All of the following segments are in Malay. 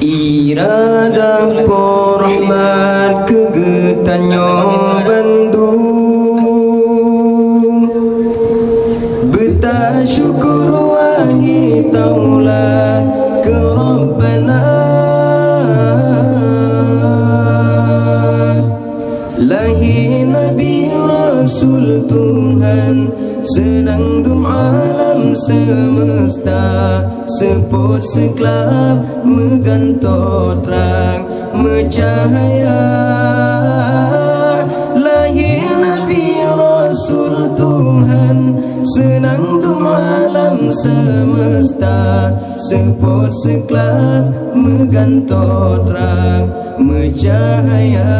Iradah Rahman kegetanyo Bandung Beta syukur wahi taula ke Rabbana Lahir Nabi Rasul Tuhan senang dum alam semesta seput sekelap megantot terang mencahaya lahir Nabi Rasul Tuhan senang dum alam semesta seput sekelap megantot terang mencahaya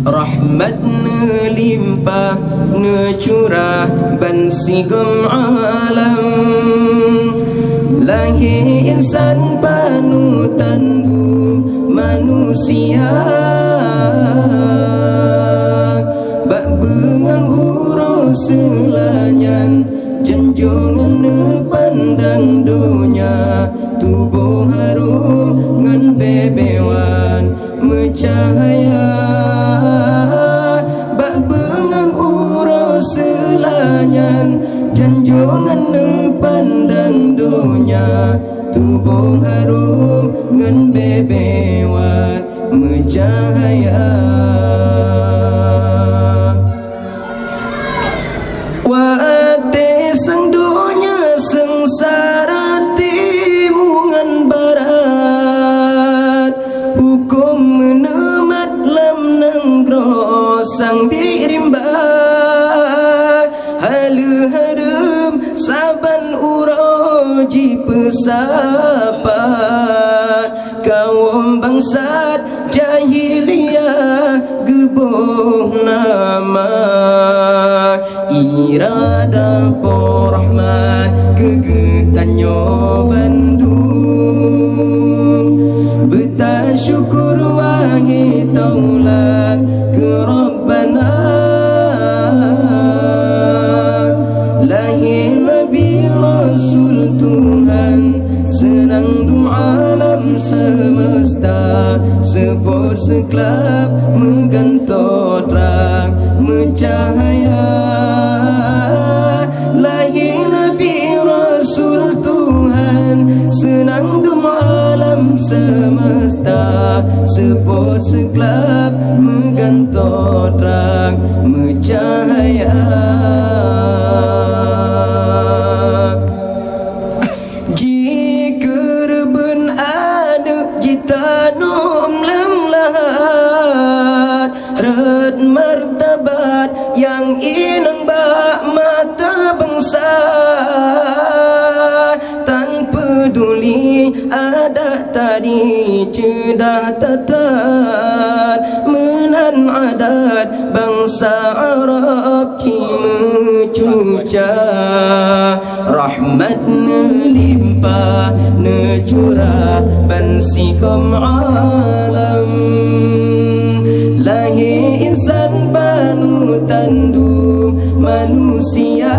rahmat limpah curah ban sigum alam lahir insan panutan manusia bak bengang urus selanyan janjungan pandang dunia tubuh harum ngan bebewan mencahaya selanyan janjungan pandang dunia tubuh harum ngan bebewan mencahaya waate sang dunia sengsara timungan barat hukum menemat lam nenggro sang dirimba saban uroji pesapat kaum bangsat jahiliyah geboh nama iradah Rahman kegetanyo Bandung beta syukur wahi taula ke Rabbana Rasul Tuhan senang dum alam semesta seput sekelap megantot terang mencahaya lahir Nabi Rasul Tuhan senang dum alam semesta seput sekelap megantot terang mencahaya martabat yang inang bak mata bangsa tan peduli adat tadi cedah tatan menan adat bangsa Arab cimecuca rahmat limpah necurah bansikum alam lahir insan panutan manusia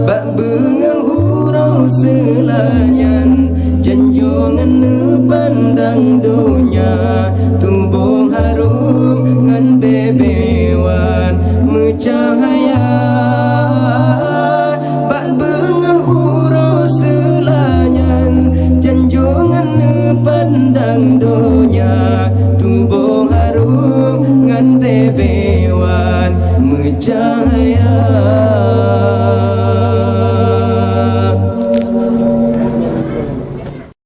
bak bengang urau selanyan janjungan pandang dunia tubuh harum ngan bebewan mencahaya bak bengang urau selanyan janjungan pandang dunia tubuh harum ngan bebewan mencahaya